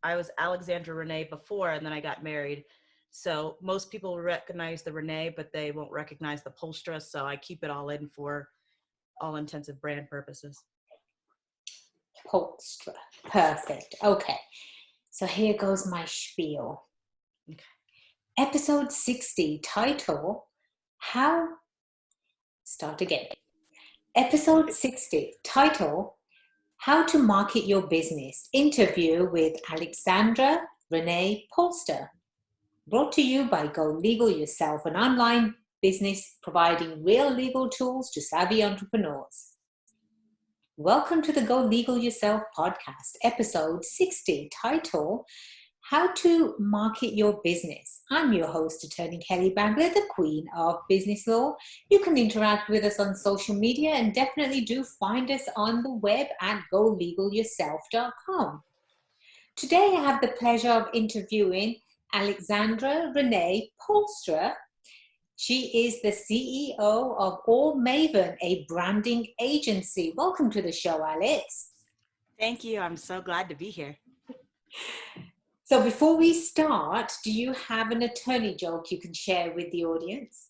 I was Alexandra Renee before, and then I got married. So most people recognize the Renee, but they won't recognize the Poelstra. So I keep it all in for all intensive brand purposes. Poelstra. Perfect. Okay. So here goes my spiel. Okay. Episode 60, title, Start again. Episode 60, title, How to Market Your Business. Interview with Alexandra Renee Poelstra. Brought to you by Go Legal Yourself, an online business providing real legal tools to savvy entrepreneurs. Welcome to the Go Legal Yourself podcast, episode 60, title, How to Market Your Business. I'm your host, Attorney Kelly Bagler, the Queen of Business Law. You can interact with us on social media and definitely do find us on the web at golegalyourself.com. Today I have the pleasure of interviewing Alexandra Renee Poelstra. She is the CEO of ALL MAVEN, a branding agency. Welcome to the show, Alex. Thank you. I'm so glad to be here. So before we start, do you have an attorney joke you can share with the audience?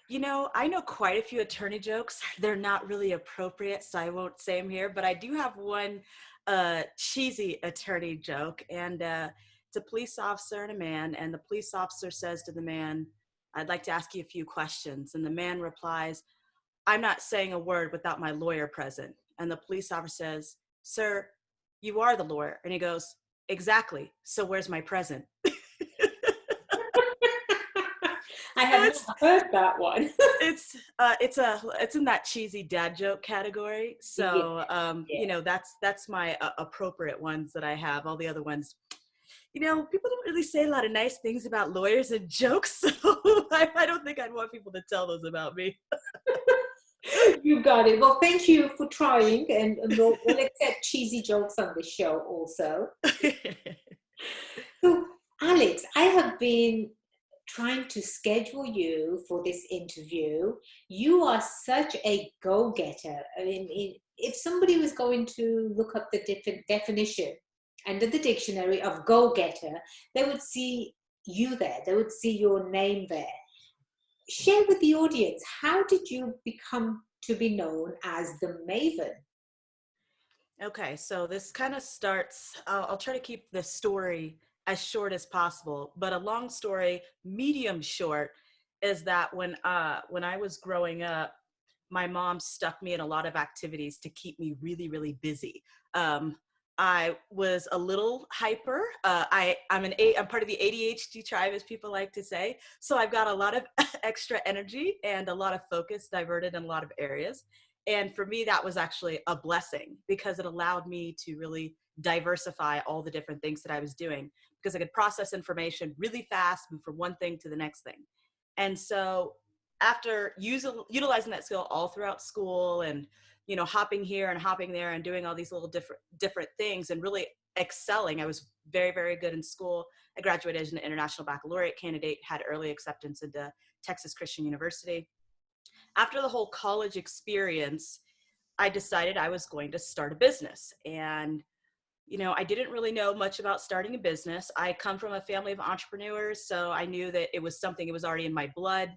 You know, I know quite a few attorney jokes. They're not really appropriate, so I won't say them here, but I do have one cheesy attorney joke. And it's a police officer and a man, and the police officer says to the man, "I'd like to ask you a few questions." And the man replies, "I'm not saying a word without my lawyer present." And the police officer says, "Sir, you are the lawyer." And he goes, "Exactly. So where's my present?" I have not heard that one. It's in that cheesy dad joke category. So you know, that's my appropriate ones that I have. All the other ones, you know, people don't really say a lot of nice things about lawyers and jokes, so I don't think I'd want people to tell those about me. You got it. Well, thank you for trying, and we'll accept cheesy jokes on the show also. So, Alex, I have been trying to schedule you for this interview. You are such a go-getter. I mean, if somebody was going to look up the definition under the dictionary of go-getter, they would see you there. They would see your name there. Share with the audience, how did you become to be known as the Maven? Okay, so this kind of starts, I'll try to keep the story as short as possible, but a long story, medium short, is that when I was growing up, my mom stuck me in a lot of activities to keep me really, really busy. I was a little hyper. I'm part of the ADHD tribe, as people like to say. So I've got a lot of extra energy and a lot of focus diverted in a lot of areas. And for me, that was actually a blessing because it allowed me to really diversify all the different things that I was doing, because I could process information really fast, move from one thing to the next thing. And so after utilizing that skill all throughout school and, you know, hopping here and hopping there and doing all these little different things and really excelling, I was very, very good in school. I graduated as an international baccalaureate candidate, had early acceptance into Texas Christian University. After the whole college experience, I decided I was going to start a business. And, you know, I didn't really know much about starting a business. I come from a family of entrepreneurs, so I knew that it was something that was already in my blood,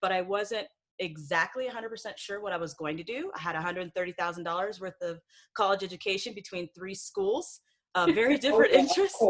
but I wasn't exactly 100% sure what I was going to do. I had $130,000 worth of college education between 3 schools, very different interests.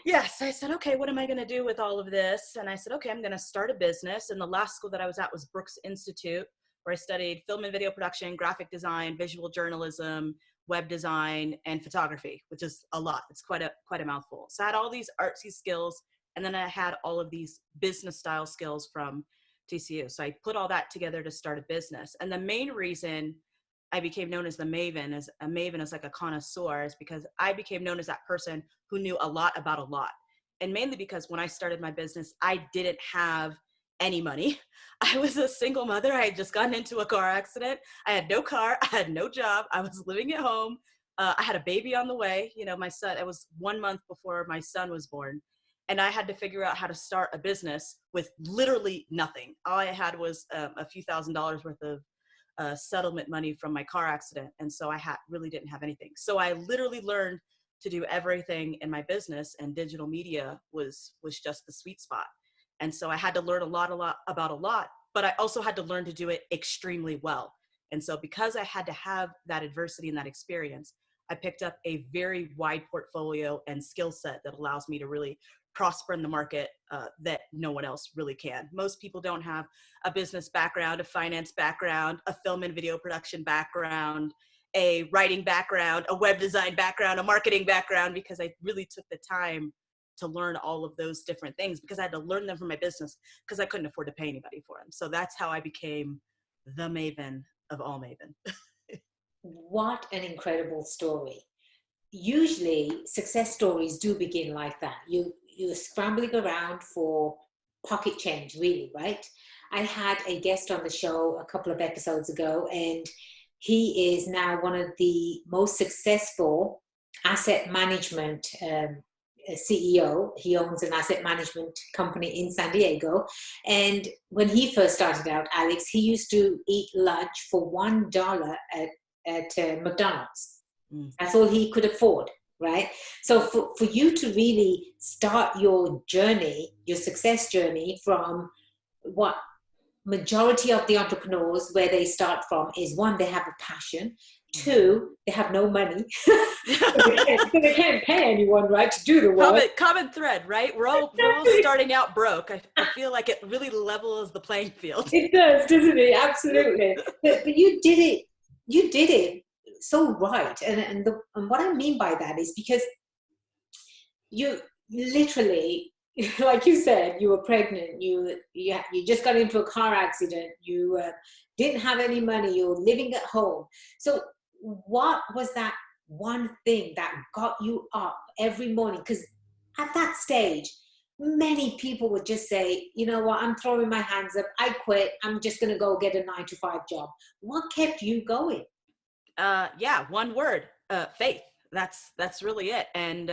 Yes, I said, okay, what am I going to do with all of this? And I said, okay, I'm going to start a business. And the last school that I was at was Brooks Institute, where I studied film and video production, graphic design, visual journalism, web design, and photography, which is a lot. It's quite a mouthful. So I had all these artsy skills, and then I had all of these business style skills from TCU. So I put all that together to start a business. And the main reason I became known as the Maven, as a Maven is like a connoisseur, is because I became known as that person who knew a lot about a lot. And mainly because when I started my business, I didn't have any money. I was a single mother. I had just gotten into a car accident. I had no car. I had no job. I was living at home. I had a baby on the way. You know, my son, it was 1 month before my son was born. And I had to figure out how to start a business with literally nothing. All I had was a few $1,000s worth of settlement money from my car accident. And so I really didn't have anything. So I literally learned to do everything in my business, and digital media was just the sweet spot. And so I had to learn a lot about a lot, but I also had to learn to do it extremely well. And so because I had to have that adversity and that experience, I picked up a very wide portfolio and skill set that allows me to really prosper in the market that no one else really can. Most people don't have a business background, a finance background, a film and video production background, a writing background, a web design background, a marketing background, because I really took the time to learn all of those different things, because I had to learn them for my business because I couldn't afford to pay anybody for them. So that's how I became the maven of all maven. What an incredible story. Usually success stories do begin like that. You're scrambling around for pocket change, really, right? I had a guest on the show a couple of episodes ago, and he is now one of the most successful asset management CEO. He owns an asset management company in San Diego. And when he first started out, Alex, he used to eat lunch for $1 at McDonald's. Mm. That's all he could afford, right? So for you to really start your journey, your success journey, from what majority of the entrepreneurs, where they start from is, one, they have a passion. Two, they have no money. They can't pay anyone, right, to do the work. Common thread, right? We're all starting out broke. I feel like it really levels the playing field. It does, doesn't it? Absolutely. But you did it. You did it so right. And what I mean by that is because you literally, like you said, you were pregnant. You just got into a car accident. You didn't have any money. You were living at home. So what was that one thing that got you up every morning? Because at that stage, many people would just say, you know what, I'm throwing my hands up. I quit. I'm just going to go get a 9-to-5 job. What kept you going? Yeah, one word, faith. That's really it. And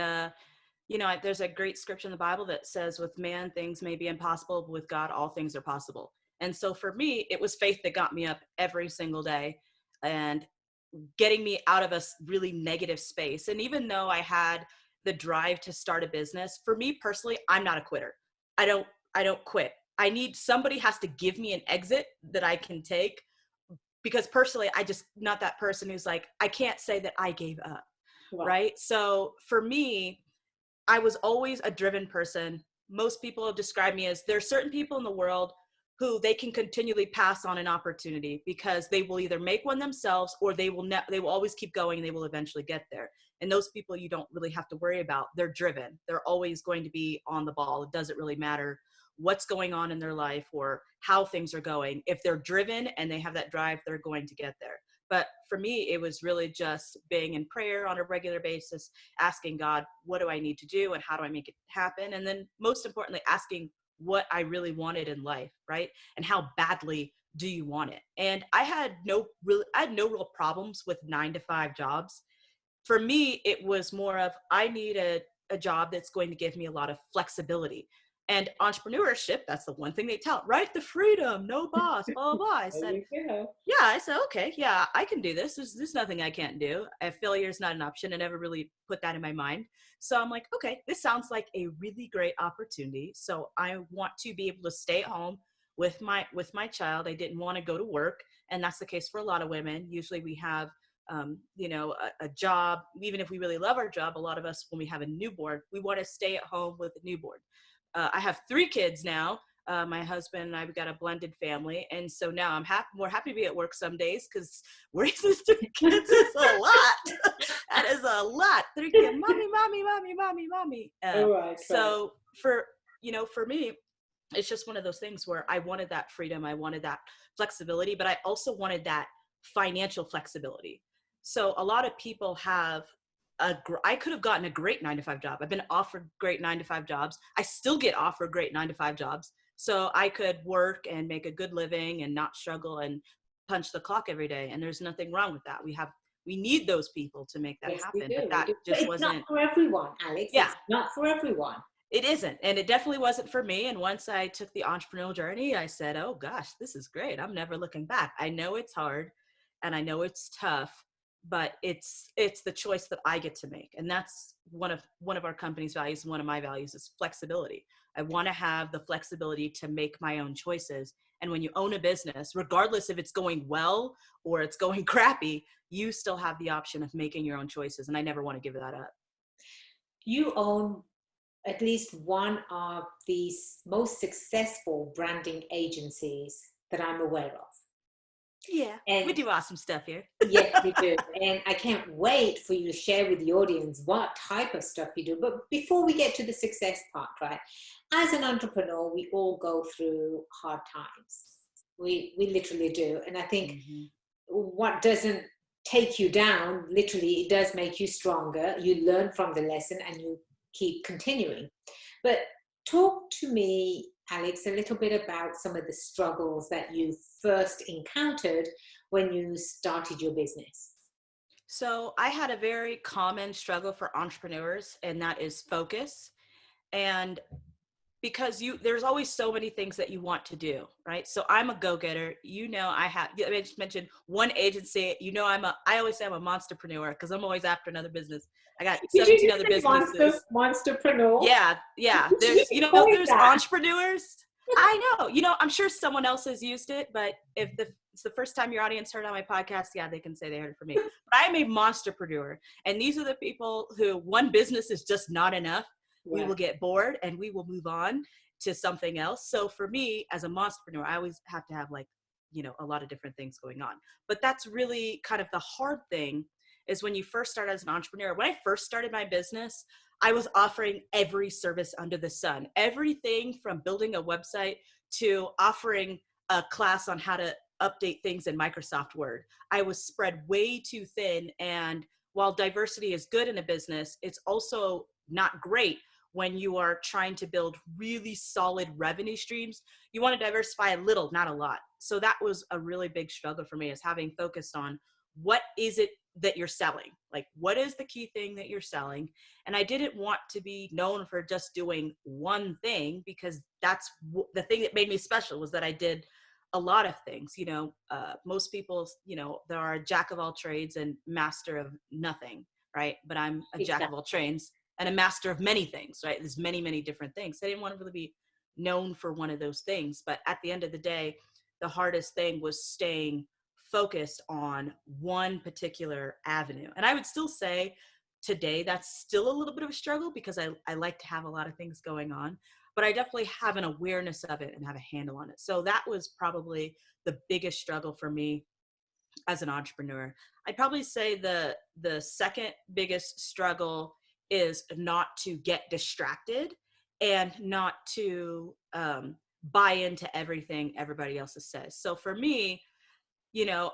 there's a great scripture in the Bible that says, with man things may be impossible, but with God all things are possible. And so for me, it was faith that got me up every single day and getting me out of a really negative space. And even though I had the drive to start a business, for me personally, I'm not a quitter. I don't quit. I need, somebody has to give me an exit that I can take, because personally, I just not that person who's like, I can't say that I gave up. Wow. Right. So for me, I was always a driven person. Most people have described me as, there are certain people in the world who they can continually pass on an opportunity because they will either make one themselves, or they will always keep going and they will eventually get there. And those people you don't really have to worry about. They're driven. They're always going to be on the ball. It doesn't really matter what's going on in their life or how things are going. If they're driven and they have that drive, they're going to get there. But for me, it was really just being in prayer on a regular basis, asking God, what do I need to do and how do I make it happen? And then most importantly, asking what I really wanted in life, right? And how badly do you want it? And I had no real problems with 9-to-5 jobs. For me, it was more of, I need a job that's going to give me a lot of flexibility. And entrepreneurship, that's the one thing they tell, right? The freedom, no boss, blah, blah, blah. I said, okay, yeah, I can do this. There's nothing I can't do. Failure is not an option. I never really put that in my mind. So I'm like, okay, this sounds like a really great opportunity. So I want to be able to stay at home with my child. I didn't want to go to work. And that's the case for a lot of women. Usually we have a job. Even if we really love our job, a lot of us, when we have a newborn, we want to stay at home with a newborn. I have 3 kids now. My husband and I've got a blended family. And so now I'm more happy to be at work some days, because raising 3 kids is a lot. That is a lot. 3 kids, mommy. So for me, it's just one of those things where I wanted that freedom. I wanted that flexibility, but I also wanted that financial flexibility. So a lot of people have I could have gotten a great 9-to-5 job. I've been offered great 9-to-5 jobs. I still get offered great 9-to-5 jobs. So I could work and make a good living and not struggle and punch the clock every day. And there's nothing wrong with that. We need those people to make that happen. But that just wasn't. It's not for everyone, Alex. Yeah. It's not for everyone. It isn't. And it definitely wasn't for me. And once I took the entrepreneurial journey, I said, oh gosh, this is great. I'm never looking back. I know it's hard and I know it's tough, but it's the choice that I get to make. And that's one of our company's values. One of my values is flexibility. I want to have the flexibility to make my own choices. And when you own a business, regardless if it's going well or it's going crappy, you still have the option of making your own choices. And I never want to give that up. You own at least one of the most successful branding agencies that I'm aware of. Yeah, And we do awesome stuff here. yes, we do. And I can't wait for you to share with the audience what type of stuff you do. But before we get to the success part, right? As an entrepreneur, we all go through hard times. We literally do. And I think what doesn't take you down, literally, it does make you stronger. You learn from the lesson and you keep continuing. But talk to me, Alex, a little bit about some of the struggles that you first encountered when you started your business. So I had a very common struggle for entrepreneurs, and that is focus. And because there's always so many things that you want to do, right? So I'm a go-getter. I just mentioned one agency. I always say I'm a monster-preneur because I'm always after another business. I got Did you 17 other just say businesses. monster-preneur? Yeah. There's entrepreneurs. I know, I'm sure someone else has used it, but if it's the first time your audience heard on my podcast, yeah, they can say they heard it from me. But I'm a monsterpreneur. And these are the people who one business is just not enough. We will get bored and we will move on to something else. So for me as a monsterpreneur, I always have to have a lot of different things going on. But that's really kind of the hard thing is when you first start as an entrepreneur. When I first started my business, I was offering every service under the sun, everything from building a website to offering a class on how to update things in Microsoft Word. I was spread way too thin. And while diversity is good in a business, it's also not great when you are trying to build really solid revenue streams. You want to diversify a little, not a lot. So that was a really big struggle for me, is having focused on what is it that you're selling? Like, what is the key thing that you're selling? And I didn't want to be known for just doing one thing, because that's the thing that made me special, was that I did a lot of things. Most people, there are a jack of all trades and master of nothing, right? But I'm a jack of all trades and a master of many things, right? There's many, many different things. I didn't want to really be known for one of those things. But at the end of the day, the hardest thing was staying focused on one particular avenue. And I would still say today, that's still a little bit of a struggle, because I like to have a lot of things going on, but I definitely have an awareness of it and have a handle on it. So that was probably the biggest struggle for me as an entrepreneur. I'd probably say the second biggest struggle is not to get distracted and not to buy into everything everybody else says. So for me,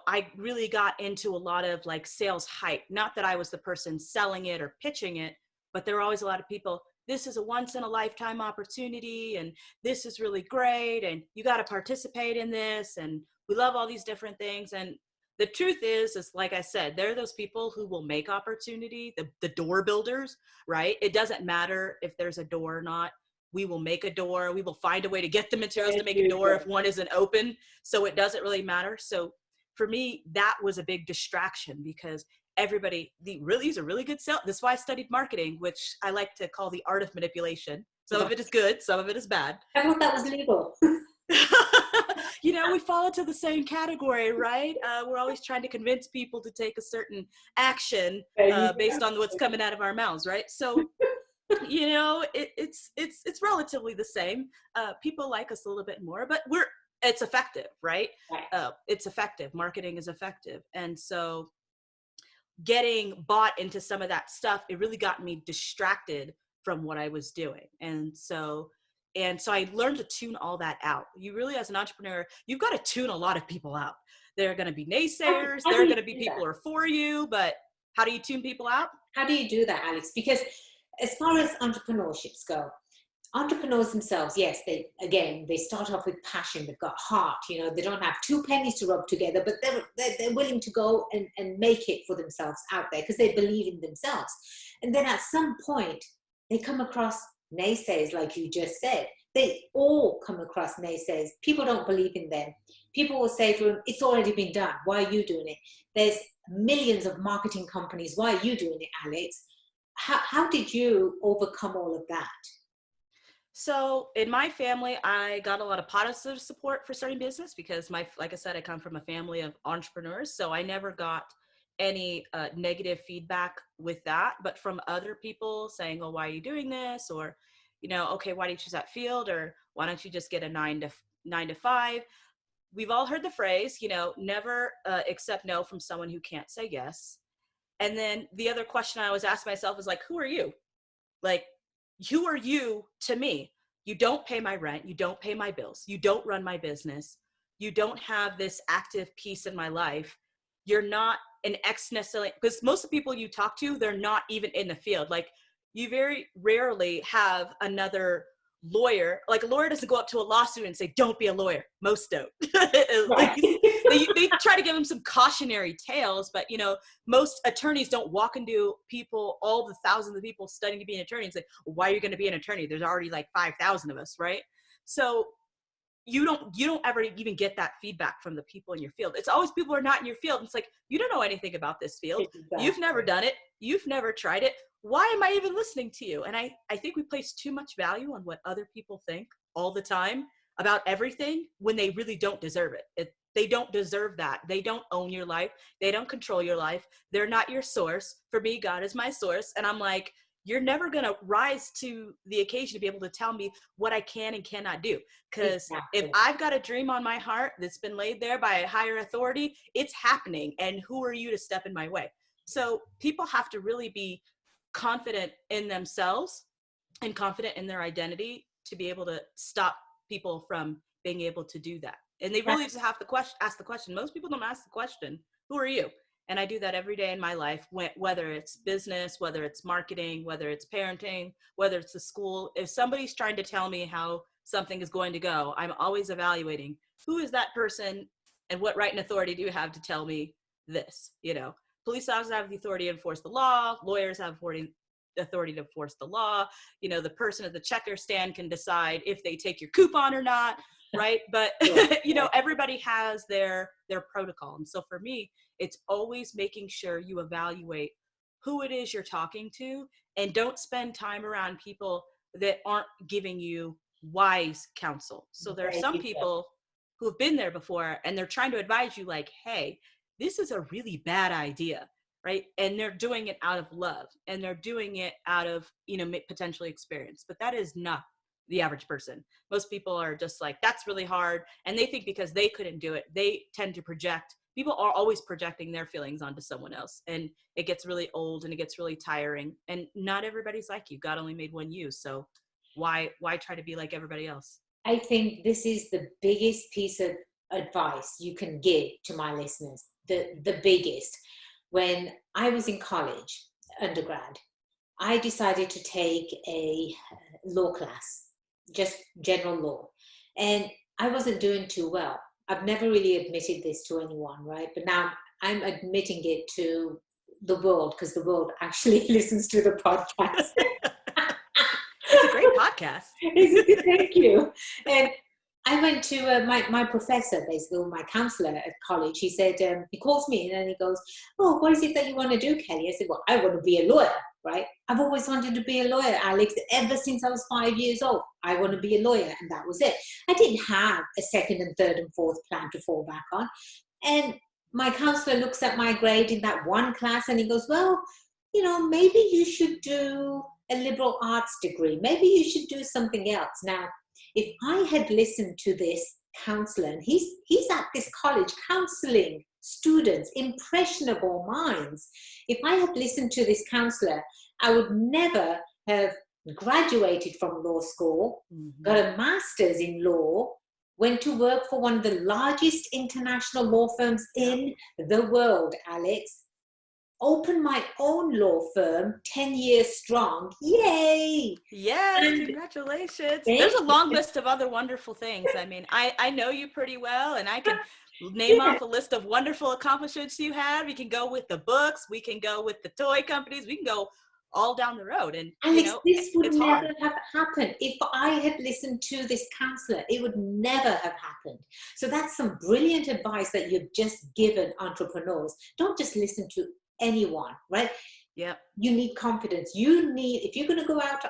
I really got into a lot of sales hype. Not that I was the person selling it or pitching it, but there were always a lot of people, this is a once in a lifetime opportunity, and this is really great, and you got to participate in this, and we love all these different things. And the truth is like I said, there are those people who will make opportunity, the door builders, right? It doesn't matter if there's a door or not. We will make a door. We will find a way to get the materials to make a door if one isn't open. So it doesn't really matter. So for me, that was a big distraction, because these are really good sales. That's why I studied marketing, which I like to call the art of manipulation. Some of it is good, some of it is bad. I thought that was legal. We fall into the same category, right? We're always trying to convince people to take a certain action based on what's coming out of our mouths, right? So, it's relatively the same. People like us a little bit more, but it's effective, right? It's effective. Marketing is effective. And so getting bought into some of that stuff, it really got me distracted from what I was doing. And so I learned to tune all that out. You really, as an entrepreneur, you've got to tune a lot of people out. There are going to be naysayers. There are going to be people who are for you, but how do you tune people out? How do you do that, Alex? Because as far as entrepreneurships go, entrepreneurs themselves, yes, they start off with passion. They've got heart. They don't have two pennies to rub together, but they're willing to go and make it for themselves out there because they believe in themselves. And then at some point, they come across naysayers, like you just said. They all come across naysayers. People don't believe in them. People will say to them, it's already been done. Why are you doing it? There's millions of marketing companies. Why are you doing it, Alex? How did you overcome all of that? So in my family, I got a lot of positive support for starting business because like I said, I come from a family of entrepreneurs. So I never got any negative feedback with that, but from other people saying, oh, why are you doing this? Or, okay, why do you choose that field? Or why don't you just get a 9 to 5? We've all heard the phrase, never accept no from someone who can't say yes. And then the other question I always ask myself is like, who are you? Like, who are you to me? You don't pay my rent. You don't pay my bills. You don't run my business. You don't have this active piece in my life. You're not an ex necessarily, because most of the people you talk to, they're not even in the field. Like, you very rarely have another lawyer. Like, a lawyer doesn't go up to a lawsuit and say, don't be a lawyer. Most don't. Right. Like, they try to give them some cautionary tales, but most attorneys don't walk into people, all the thousands of people studying to be an attorney, and say, why are you going to be an attorney? There's already like 5,000 of us, right? So you don't ever even get that feedback from the people in your field. It's always people who are not in your field. It's like, you don't know anything about this field. Exactly. You've never done it. You've never tried it. Why am I even listening to you? And I think we place too much value on what other people think all the time about everything when they really don't deserve it. They don't deserve that. They don't own your life. They don't control your life. They're not your source. For me, God is my source. And I'm like, you're never going to rise to the occasion to be able to tell me what I can and cannot do. Because if I've got a dream on my heart that's been laid there by a higher authority, it's happening. And who are you to step in my way? So people have to really be confident in themselves and confident in their identity to be able to stop people from being able to do that. And they really just have to ask the question. Most people don't ask the question, who are you? And I do that every day in my life, whether it's business, whether it's marketing, whether it's parenting, whether it's the school. If somebody's trying to tell me how something is going to go, I'm always evaluating, who is that person and what right and authority do you have to tell me this? Police officers have the authority to enforce the law. Lawyers have authority to enforce the law. The person at the checker stand can decide if they take your coupon or not, right? But everybody has their protocol. And so for me, it's always making sure you evaluate who it is you're talking to, and don't spend time around people that aren't giving you wise counsel. So there are some people who have been there before and they're trying to advise you like, hey, this is a really bad idea, right? And they're doing it out of love, and they're doing it out of, potentially experience. But that is not the average person. Most people are just like, that's really hard. And they think because they couldn't do it, they tend to project. People are always projecting their feelings onto someone else. And it gets really old and it gets really tiring. And not everybody's like you. God only made one you. So why try to be like everybody else? I think this is the biggest piece of advice you can give to my listeners. The biggest. When I was in college, undergrad, I decided to take a law class, just general law. And I wasn't doing too well. I've never really admitted this to anyone, right? But now I'm admitting it to the world, because the world actually listens to the podcast. It's a great podcast. Thank you. And I went to my professor, basically, my counselor at college. He said, he calls me and he goes, oh, what is it that you want to do, Kelly? I said, well, I want to be a lawyer, right? I've always wanted to be a lawyer, Alex, ever since I was 5 years old. I want to be a lawyer. And that was it. I didn't have a second and third and fourth plan to fall back on. And my counselor looks at my grade in that one class and he goes, well, maybe you should do a liberal arts degree. Maybe you should do something else. Now, if I had listened to this counselor, and he's at this college counseling students, impressionable minds. If I had listened to this counselor, I would never have graduated from law school, got a master's in law, went to work for one of the largest international law firms in the world, Alex. Open my own law firm, 10 years strong. Yay! Yes, congratulations. There's a long list of other wonderful things. I mean, I know you pretty well, and I can name off a list of wonderful accomplishments you had. We can go with the books. We can go with the toy companies. We can go all down the road. And, Alex, this would it's never hard. have happened. If I had listened to this counselor, it would never have happened. So that's some brilliant advice that you've just given entrepreneurs. Don't just listen to anyone, right? Yep. You need confidence. You need, if you're going to go out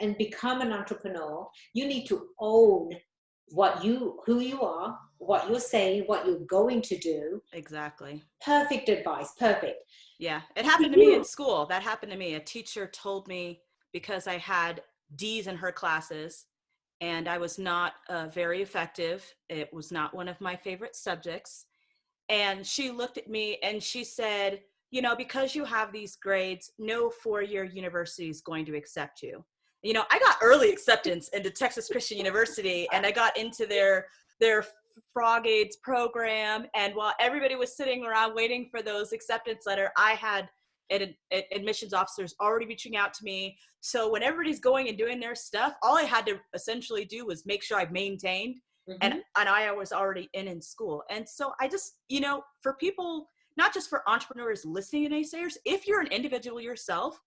and become an entrepreneur, you need to own who you are, what you're saying, what you're going to do. Exactly. Perfect advice. Perfect. Yeah. It happened to me in school. That happened to me. A teacher told me, because I had D's in her classes and I was not very effective. It was not one of my favorite subjects. And she looked at me and she said, because you have these grades, no four-year university is going to accept you. I got early acceptance into Texas Christian University, and I got into their Frog Aids program. And while everybody was sitting around waiting for those acceptance letter, I had admissions officers already reaching out to me. So when everybody's going and doing their stuff, all I had to essentially do was make sure I maintained. And I was already in school. And so I just, for people, not just for entrepreneurs listening to naysayers, if you're an individual yourself,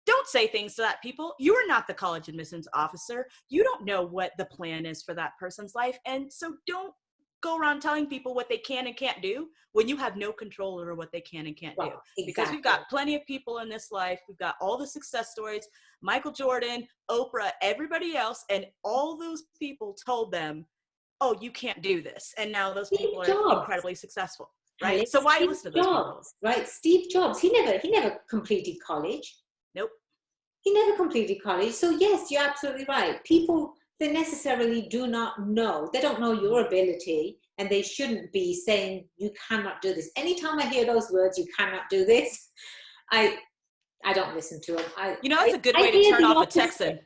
don't say things to that people. You are not the college admissions officer. You don't know what the plan is for that person's life. And so don't go around telling people what they can and can't do when you have no control over what they can and can't do. Exactly. Because we've got plenty of people in this life. We've got all the success stories, Michael Jordan, Oprah, everybody else. And all those people told them, oh, you can't do this. And now those people are incredibly successful, right? Alex, so why listen to those people? Right? Steve Jobs, he never completed college. Nope. He never completed college. So yes, you're absolutely right. People, they necessarily do not know. They don't know your ability, and they shouldn't be saying you cannot do this. Anytime I hear those words, you cannot do this, I don't listen to them. That's a good way to turn off a Texan.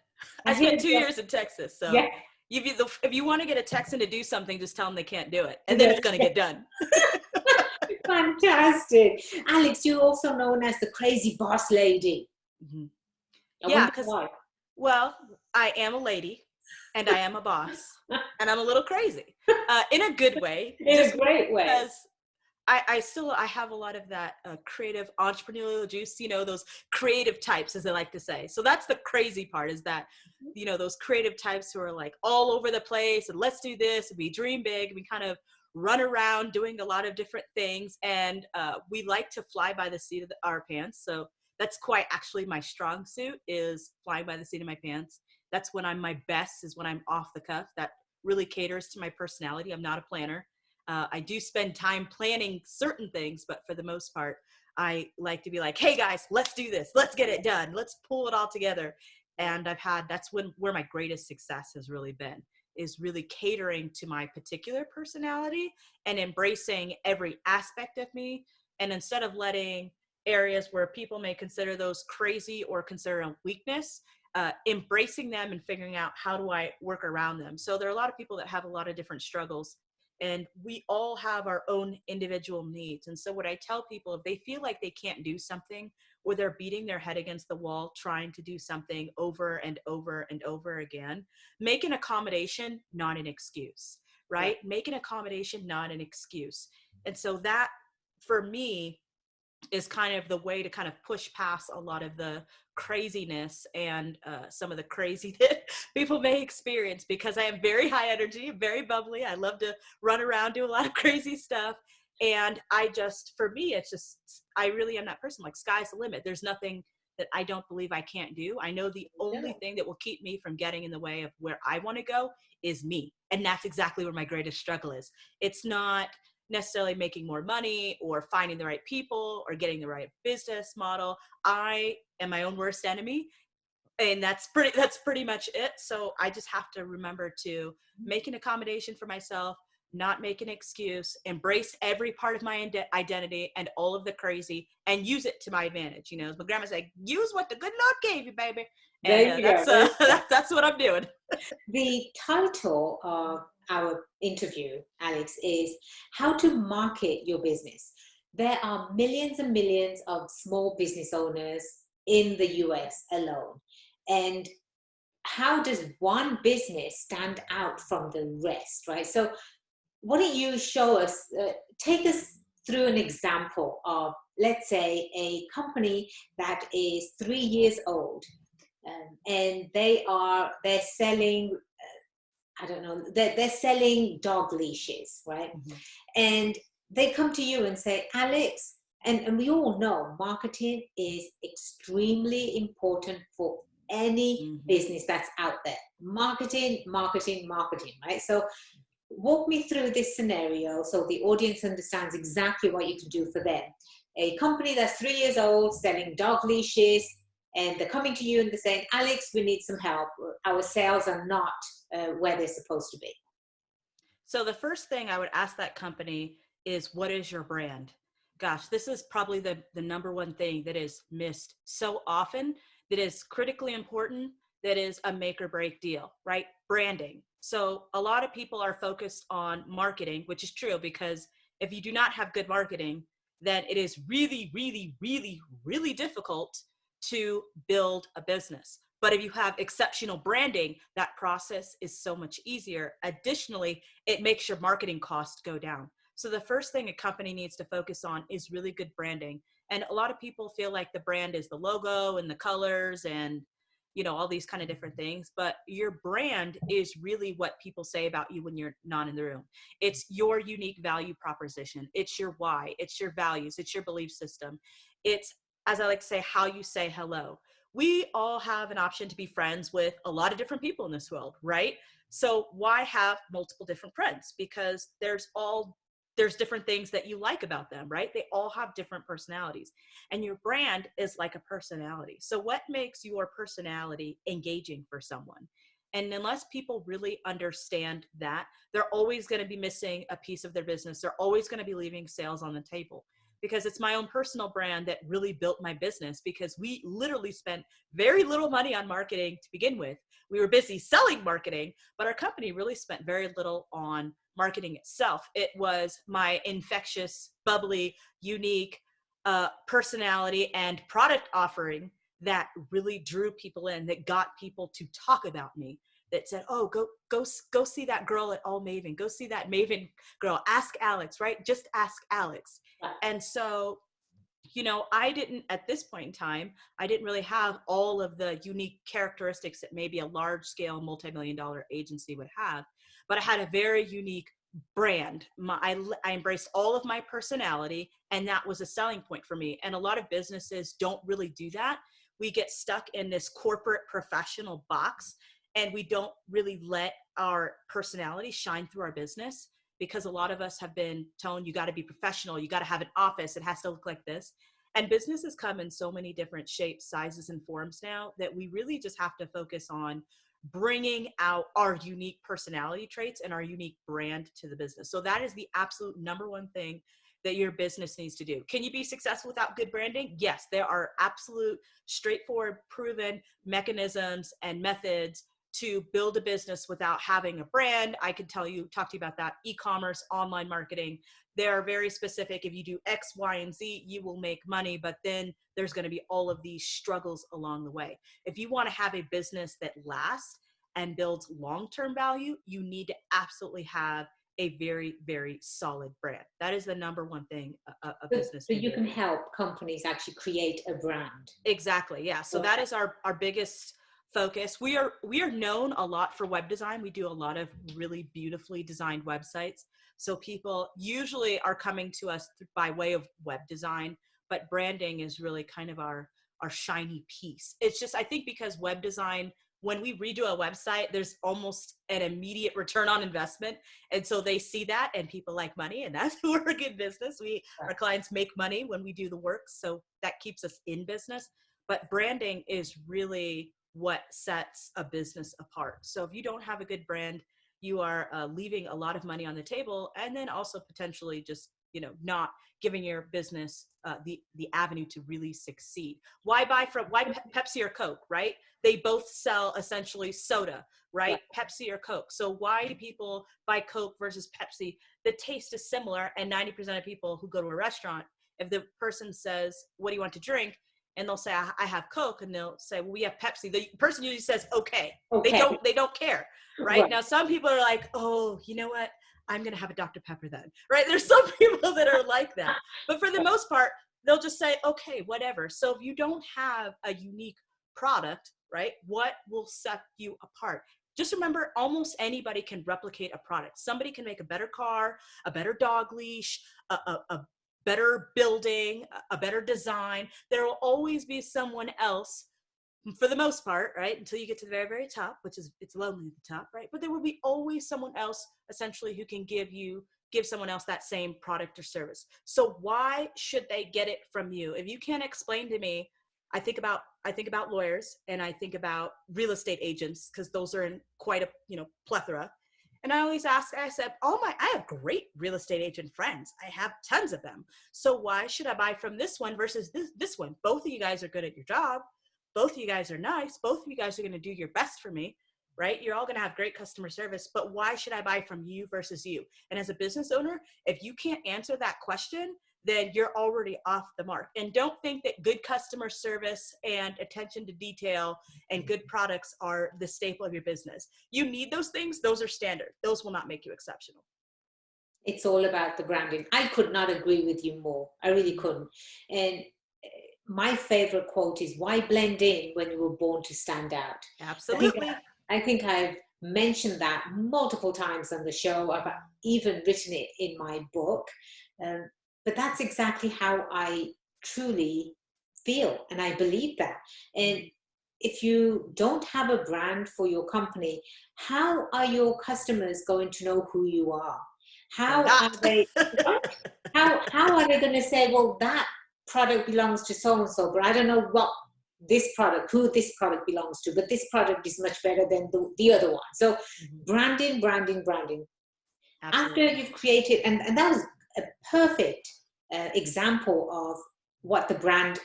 I spent 2 years in Texas, so yeah. If you want to get a Texan to do something, just tell them they can't do it, and then it's going to get done. Fantastic. Alex, you're also known as the crazy boss lady. Mm-hmm. Yeah, because, well, I am a lady, and I am a boss, and I'm a little crazy, in a good way. In a great way. Because I have a lot of that creative entrepreneurial juice, those creative types, as they like to say. So that's the crazy part, is that, those creative types who are like all over the place and let's do this, and we dream big, we kind of run around doing a lot of different things. And we like to fly by the seat of our pants. So that's quite actually my strong suit, is flying by the seat of my pants. That's when I'm my best, is when I'm off the cuff. That really caters to my personality. I'm not a planner. I do spend time planning certain things, but for the most part, I like to be like, hey guys, let's do this. Let's get it done. Let's pull it all together. And that's where my greatest success has really been, is really catering to my particular personality and embracing every aspect of me. And instead of letting areas where people may consider those crazy or consider a weakness, embracing them and figuring out how do I work around them. So there are a lot of people that have a lot of different struggles, and we all have our own individual needs. And so what I tell people, if they feel like they can't do something, or they're beating their head against the wall trying to do something over and over and over again, make an accommodation, not an excuse, right? Yeah. Make an accommodation, not an excuse. And so that, for me, is kind of the way to kind of push past a lot of the craziness and some of the crazy that people may experience, because I am very high energy, very bubbly. I love to run around, do a lot of crazy stuff. And for me, it's just, I really am that person. Like, sky's the limit. There's nothing that I don't believe I can't do. I know the only thing that will keep me from getting in the way of where I want to go is me. And that's exactly where my greatest struggle is. It's not necessarily making more money or finding the right people or getting the right business model. I am my own worst enemy. And that's pretty much it. So I just have to remember to make an accommodation for myself, not make an excuse, embrace every part of my identity and all of the crazy, and use it to my advantage. As my grandma said, use what the good Lord gave you, baby. And that's what I'm doing. The title of our interview, Alex, is How to Market Your Business. There are millions and millions of small business owners in the US alone. And how does one business stand out from the rest, right? So why don't you show us, take us through an example of let's say a company that is 3 years old, and they're selling, I don't know, they're selling dog leashes, right? Mm-hmm. And they come to you and say, Alex, and we all know marketing is extremely important for any Mm-hmm. business that's out there. Marketing, marketing, marketing, right? So walk me through this scenario so the audience understands exactly what you can do for them. A company that's 3 years old selling dog leashes, and they're coming to you and they're saying, Alex, we need some help. Our sales are not where they're supposed to be. So the first thing I would ask that company is, what is your brand? Gosh, this is probably the number one thing that is missed so often, that is critically important, that is a make or break deal, right? Branding. So a lot of people are focused on marketing, which is true, because if you do not have good marketing, then it is really, really, really, really difficult to build a business. But if you have exceptional branding, that process is so much easier. Additionally, it makes your marketing costs go down. So the first thing a company needs to focus on is really good branding. And a lot of people feel like the brand is the logo and the colors and, you know, all these kind of different things. But your brand is really what people say about you when you're not in the room. It's your unique value proposition. It's your why. It's your values. It's your belief system. It's, as I like to say, how you say hello. We all have an option to be friends with a lot of different people in this world, right? So why have multiple different friends? Because there's different things that you like about them, right? They all have different personalities. And your brand is like a personality. So what makes your personality engaging for someone? And unless people really understand that, they're always going to be missing a piece of their business. They're always going to be leaving sales on the table, because it's my own personal brand that really built my business, because we literally spent very little money on marketing to begin with. We were busy selling marketing, but our company really spent very little on marketing itself. It was my infectious, bubbly, unique personality and product offering that really drew people in, that got people to talk about me, that said, oh, go see that girl at ALL MAVEN. Go see that Maven girl. Ask Alex, right? Just ask Alex. And so, you know, I didn't, at this point in time, I didn't really have all of the unique characteristics that maybe a large scale multi-million-dollar agency would have, but I had a very unique brand. I embraced all of my personality, and that was a selling point for me. And a lot of businesses don't really do that. We get stuck in this corporate professional box, and we don't really let our personality shine through our business, because a lot of us have been told, you got to be professional, you got to have an office, it has to look like this. And businesses come in so many different shapes, sizes, and forms now, that we really just have to focus on bringing out our unique personality traits and our unique brand to the business. So that is the absolute number one thing that your business needs to do. Can you be successful without good branding? Yes, there are absolute, straightforward, proven mechanisms and methods to build a business without having a brand. I could talk to you about that. E-commerce, online marketing. They're very specific. If you do X, Y, and Z, you will make money, but then there's going to be all of these struggles along the way. If you want to have a business that lasts and builds long-term value, you need to absolutely have a very, very solid brand. That is the number one thing a business So can you do. can help companies actually create a brand. Exactly. Yeah. So that is our biggest focus. We are known a lot for web design. We do a lot of really beautifully designed websites. So people usually are coming to us by way of web design, but branding is really kind of our shiny piece. It's just, I think, because web design, when we redo a website, there's almost an immediate return on investment. And so they see that, and people like money, and that's we're a good business. Our clients make money when we do the work. So that keeps us in business. But branding is really what sets a business apart. So if you don't have a good brand, you are leaving a lot of money on the table, and then also potentially just, you know, not giving your business the avenue to really succeed. Why Pepsi or Coke, right? They both sell essentially soda, right? Pepsi or Coke. So why do people buy Coke versus Pepsi? The taste is similar, and 90% of people who go to a restaurant, if the person says, what do you want to drink? And they'll say, I have Coke, and they'll say, well, we have Pepsi. The person usually says, okay. They don't care, right? Now, some people are like, oh, you know what? I'm going to have a Dr. Pepper then, right? There's some people that are like that. But for the most part, they'll just say, okay, whatever. So if you don't have a unique product, right, what will set you apart? Just remember, almost anybody can replicate a product. Somebody can make a better car, a better dog leash, a better building, a better design. There will always be someone else, for the most part, right, until you get to the very, very top, which is, it's lonely at the top, right? But there will be always someone else essentially who can give someone else that same product or service. So why should they get it from you? If you can't explain to me, I think about lawyers, and I think about real estate agents, because those are in quite a, plethora. And I always ask, I said, I have great real estate agent friends. I have tons of them. So why should I buy from this one versus this one? Both of you guys are good at your job. Both of you guys are nice. Both of you guys are going to do your best for me, right? You're all going to have great customer service, but why should I buy from you versus you? And as a business owner, if you can't answer that question, then you're already off the mark. And don't think that good customer service and attention to detail and good products are the staple of your business. You need those things. Those are standard. Those will not make you exceptional. It's all about the branding. I could not agree with you more. I really couldn't. And my favorite quote is, why blend in when you were born to stand out? Absolutely. I think I've mentioned that multiple times on the show. I've even written it in my book. But that's exactly how I truly feel, and I believe that. And if you don't have a brand for your company, how are your customers going to know who you are? How are they? How are they going to say, well, that product belongs to so and so, but I don't know who this product belongs to, but this product is much better than the other one. So branding. Absolutely. After you've created, and that was a perfect example of what the brand,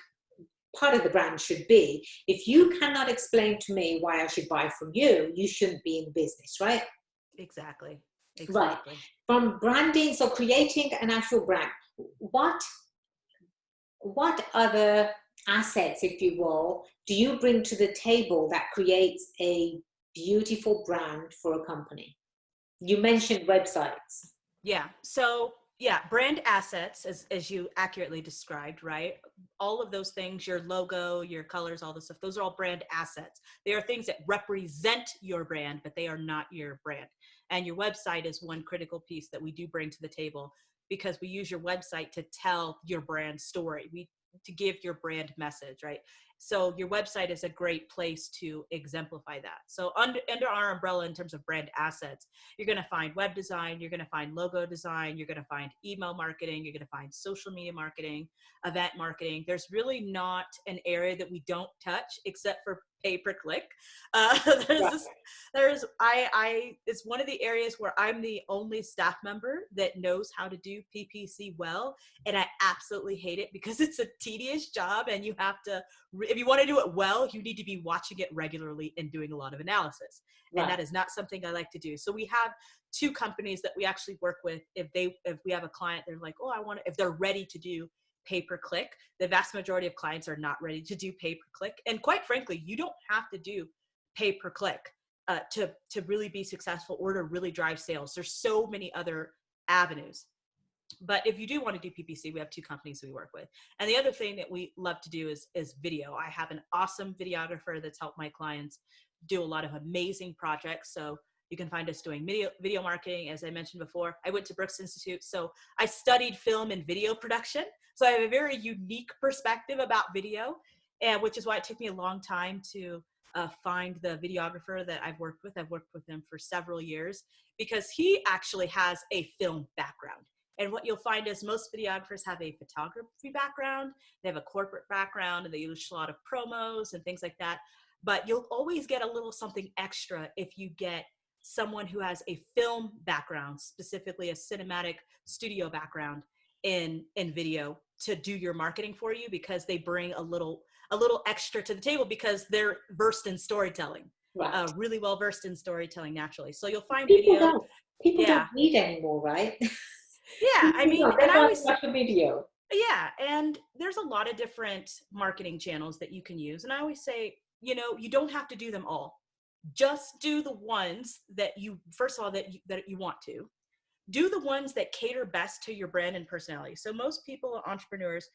part of the brand should be. If you cannot explain to me why I should buy from you, you shouldn't be in business, right? Exactly. Right. From branding, so creating an actual brand, what other assets, if you will, do you bring to the table that creates a beautiful brand for a company? You mentioned websites. Yeah. So yeah, brand assets, as you accurately described, right? All of those things, your logo, your colors, all this stuff, those are all brand assets. They are things that represent your brand, but they are not your brand. And your website is one critical piece that we do bring to the table, because we use your website to tell your brand story, to give your brand message, right? So your website is a great place to exemplify that. So under our umbrella, in terms of brand assets, you're going to find web design, you're going to find logo design, you're going to find email marketing, you're going to find social media marketing, event marketing. There's really not an area that we don't touch except for pay per click. It's one of the areas where I'm the only staff member that knows how to do PPC well. And I absolutely hate it, because it's a tedious job, and you have to, if you want to do it well, you need to be watching it regularly and doing a lot of analysis. And that is not something I like to do. So we have two companies that we actually work with. If we have a client, they're like, oh, if they're ready to do pay per click. The vast majority of clients are not ready to do pay per click. And quite frankly, you don't have to do pay per click to really be successful or to really drive sales. There's so many other avenues. But if you do want to do PPC, we have two companies we work with. And the other thing that we love to do is video. I have an awesome videographer that's helped my clients do a lot of amazing projects. So you can find us doing video marketing. As I mentioned before, I went to Brooks Institute, so I studied film and video production. So I have a very unique perspective about video, and which is why it took me a long time to find the videographer that I've worked with. I've worked with him for several years, because he actually has a film background. And what you'll find is most videographers have a photography background, they have a corporate background, and they use a lot of promos and things like that. But you'll always get a little something extra if you get someone who has a film background, specifically a cinematic studio background in video, to do your marketing for you, because they bring a little extra to the table, because they're versed in storytelling, really well versed in storytelling naturally. So you'll find people don't read anymore, right? Yeah, I mean, and I always watch a video. Yeah, and there's a lot of different marketing channels that you can use, and I always say, you don't have to do them all. Just do the ones that you, first of all, that you want to do, the ones that cater best to your brand and personality. So most people, entrepreneurs,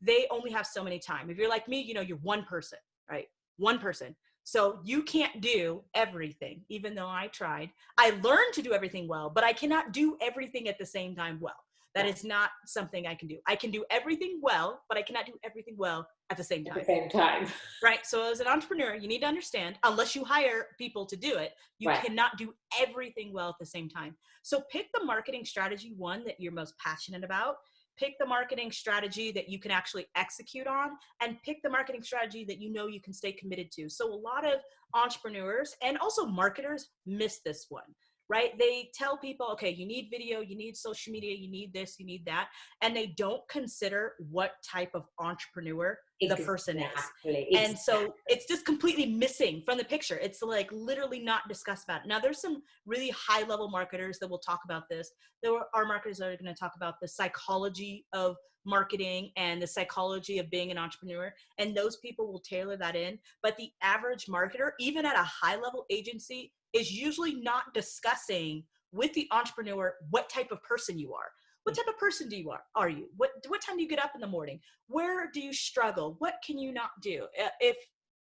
they only have so many time. If you're like me, you know, you're one person, right? One person. So you can't do everything, even though I tried. I learned to do everything well, but I cannot do everything at the same time well. That is not something I can do. I can do everything well, but I cannot do everything well at the same At time. the same time. Right. So as an entrepreneur, you need to understand, unless you hire people to do it, you Right. cannot do everything well at the same time. So pick the marketing strategy, one that you're most passionate about. Pick the marketing strategy that you can actually execute on, and pick the marketing strategy that you know you can stay committed to. So a lot of entrepreneurs and also marketers miss this one, right? They tell people, okay, you need video, you need social media, you need this, you need that. And they don't consider what type of entrepreneur the person is. And so it's just completely missing from the picture. It's like literally not discussed about it. Now there's some really high level marketers that will talk about this. There are marketers that are going to talk about the psychology of marketing and the psychology of being an entrepreneur. And those people will tailor that in. But the average marketer, even at a high level agency, is usually not discussing with the entrepreneur what type of person you are. What type of person are you? What time do you get up in the morning? Where do you struggle? What can you not do?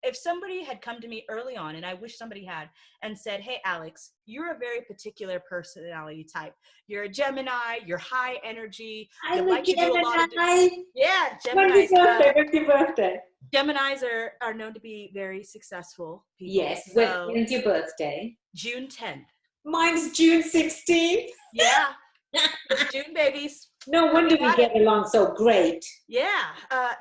If somebody had come to me early on, and I wish somebody had, and said, hey, Alex, you're a very particular personality type. You're a Gemini, you're high energy. I'm you a like to do a lot of yeah, Geminis. When's your birthday? Geminis are known to be very successful people. Yes. So, when's your birthday? June 10th. Mine's June 16th. Yeah. It's June babies. No wonder we get along so great. Yeah.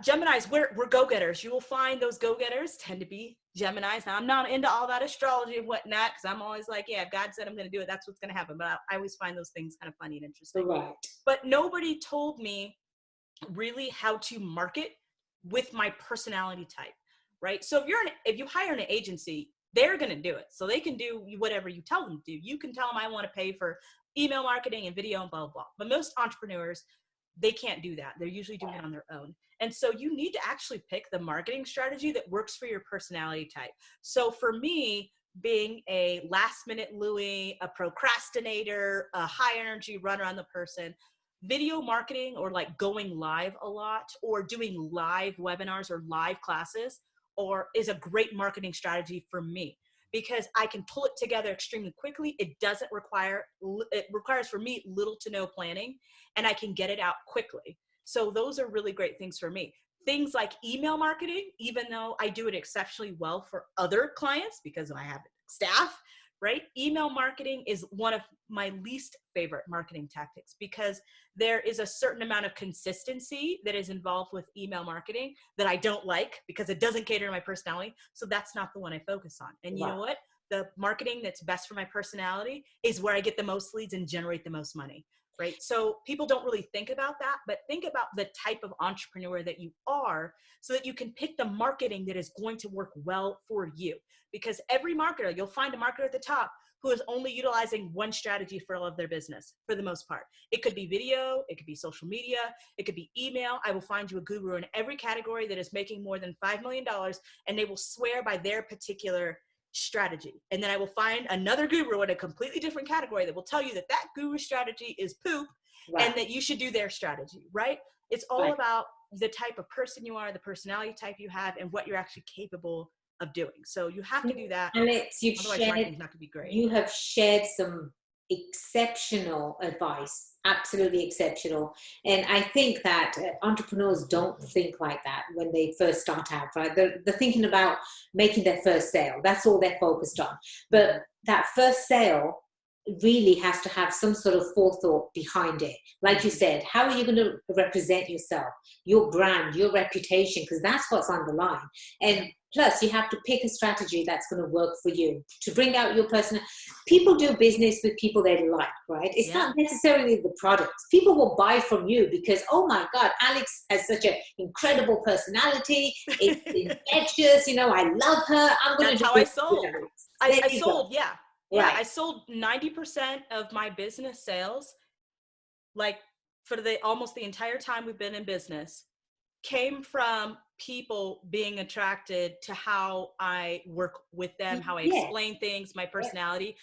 Geminis, we're go-getters. You will find those go-getters tend to be Geminis. Now, I'm not into all that astrology and whatnot, because I'm always like, yeah, if God said I'm going to do it, that's what's going to happen. But I always find those things kind of funny and interesting. Right. But nobody told me really how to market with my personality type, right? So if you hire an agency, they're going to do it. So they can do whatever you tell them to do. You can tell them, I want to pay for email marketing and video and blah, blah, blah. But most entrepreneurs, they can't do that. They're usually doing it on their own. And so you need to actually pick the marketing strategy that works for your personality type. So for me, being a last minute Louie, a procrastinator, a high energy run around the person, video marketing, or like going live a lot, or doing live webinars or live classes, is a great marketing strategy for me, because I can pull it together extremely quickly. It requires for me little to no planning, and I can get it out quickly. So those are really great things for me. Things like email marketing, even though I do it exceptionally well for other clients because I have staff, right? Email marketing is one of my least favorite marketing tactics, because there is a certain amount of consistency that is involved with email marketing that I don't like, because it doesn't cater to my personality. So that's not the one I focus on. And you know what? The marketing that's best for my personality is where I get the most leads and generate the most money, right? So people don't really think about that, but think about the type of entrepreneur that you are, so that you can pick the marketing that is going to work well for you. Because every marketer, you'll find a marketer at the top who is only utilizing one strategy for all of their business, for the most part. It could be video, it could be social media, it could be email. I will find you a guru in every category that is making more than $5 million, and they will swear by their particular strategy. And then I will find another guru in a completely different category that will tell you that that guru strategy is poop, and that you should do their strategy, right? It's all about the type of person you are, the personality type you have, and what you're actually capable of doing. So you have to do that. Alex, otherwise marketing's not going to be great. You have shared some exceptional advice, absolutely exceptional. And I think that entrepreneurs don't think like that when they first start out, right? They're thinking about making their first sale. That's all they're focused on. But that first sale really has to have some sort of forethought behind it. Like you said, how are you going to represent yourself, your brand, your reputation? Because that's what's on the line. And plus, you have to pick a strategy that's going to work for you to bring out your person. People do business with people they like, right? It's not necessarily the products. People will buy from you because, oh my God, Alex has such an incredible personality. It's infectious. You know, I love her. I'm going to do how I sold. I sold, yeah. Yeah, right. I sold 90% of my business sales, like for almost the entire time we've been in business, came from people being attracted to how I work with them, how I explain things, my personality.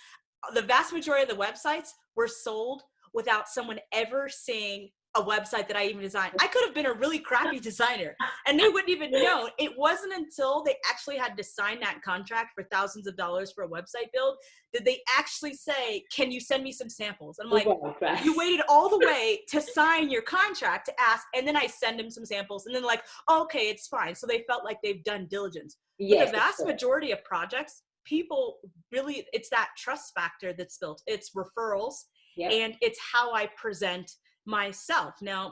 The vast majority of the websites were sold without someone ever seeing a website that I even designed. I could have been a really crappy designer and they wouldn't even know. It wasn't until they actually had to sign that contract for thousands of dollars for a website build did they actually say, can you send me some samples? And I'm like, Right. you waited all the way to sign your contract to ask, and then I send them some samples, and then like, oh, okay, it's fine. So they felt like they've done diligence. But the Yes, vast majority of projects, people really, it's that trust factor that's built. It's referrals, yep. and it's how I present myself. Now,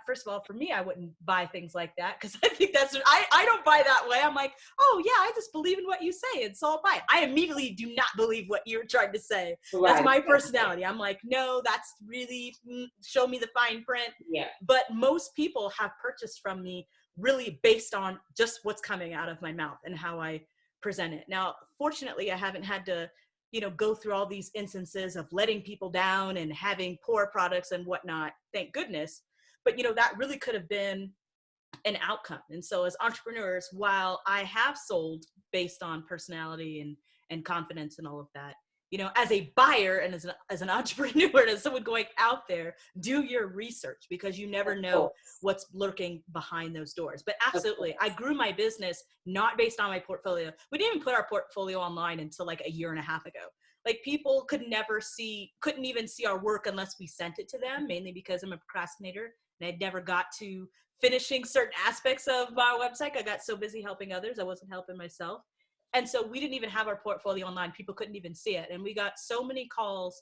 first of all, for me, I wouldn't buy things like that because I think I don't buy that way. I'm like, oh yeah, I just believe in what you say, and so I'll buy it. I immediately do not believe what you're trying to say. Right. That's my personality. I'm like, no, that's really, show me the fine print. Yeah. But most people have purchased from me really based on just what's coming out of my mouth and how I present it. Now, fortunately, I haven't had to go through all these instances of letting people down and having poor products and whatnot, thank goodness. But that really could have been an outcome. And so as entrepreneurs, while I have sold based on personality and confidence and all of that, as a buyer and as an entrepreneur and as someone going out there, do your research because you never know what's lurking behind those doors. But absolutely, I grew my business not based on my portfolio. We didn't even put our portfolio online until like a year and a half ago. Like people couldn't even see our work unless we sent it to them, mainly because I'm a procrastinator and I never got to finishing certain aspects of my website. I got so busy helping others, I wasn't helping myself. And so we didn't even have our portfolio online. People couldn't even see it. And we got so many calls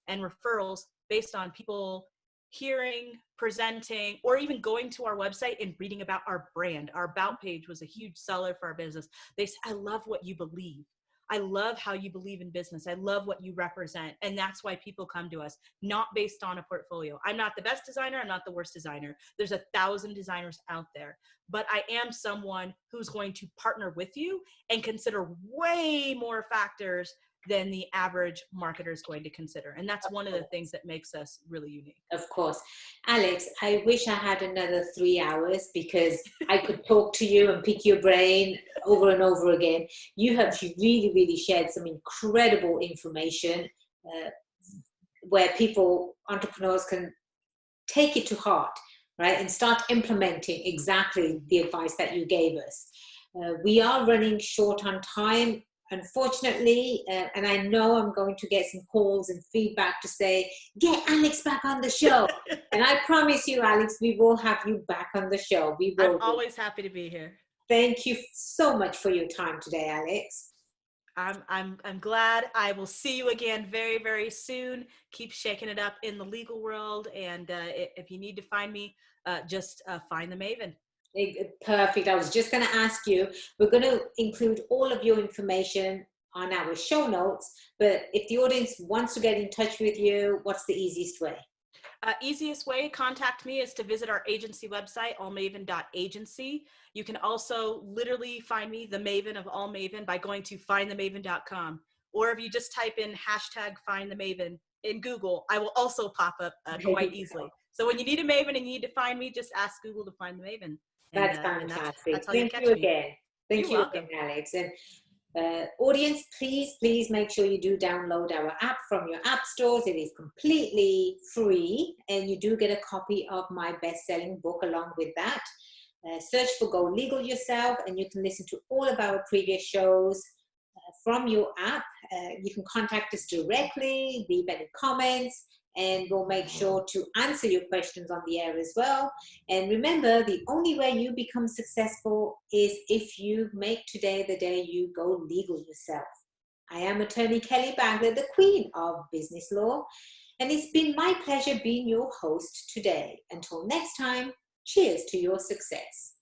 and referrals based on people hearing, presenting, or even going to our website and reading about our brand. Our about page was a huge seller for our business. They said, I love what you believe. I love how you believe in business. I love what you represent. And that's why people come to us, not based on a portfolio. I'm not the best designer. I'm not the worst designer. There's 1,000 designers out there, but I am someone who's going to partner with you and consider way more factors than the average marketer is going to consider. And that's one of the things that makes us really unique. Of course. Alex, I wish I had another 3 hours because I could talk to you and pick your brain over and over again. You have really, really shared some incredible information where entrepreneurs can take it to heart, right? And start implementing exactly the advice that you gave us. We are running short on time, unfortunately, and I know I'm going to get some calls and feedback to say, get Alex back on the show. And I promise you, Alex, we will have you back on the show. We will. I'm always happy to be here. Thank you so much for your time today, Alex. I'm glad. I will see you again very, very soon. Keep shaking it up in the legal world. And if you need to find me, just find the Maven. Perfect. I was just going to ask you, we're going to include all of your information on our show notes, but if the audience wants to get in touch with you, what's the easiest way? Easiest way, contact me is to visit our agency website, allmaven.agency. You can also literally find me, the Maven of All Maven, by going to findthemaven.com. Or if you just type in #findthemaven in Google, I will also pop up quite easily. So when you need a Maven and you need to find me, just ask Google to find the Maven. That's fantastic. That's how Thank you again. Thank you again, Alex. And audience, please make sure you do download our app from your app stores. It is completely free, and you do get a copy of my best-selling book along with that. Search for Go Legal Yourself, and you can listen to all of our previous shows from your app. You can contact us directly, leave any comments, and we'll make sure to answer your questions on the air as well. And remember, the only way you become successful is if you make today the day you go legal yourself. I am Attorney Kelly Bagler, the Queen of Business Law, and it's been my pleasure being your host today. Until next time, cheers to your success.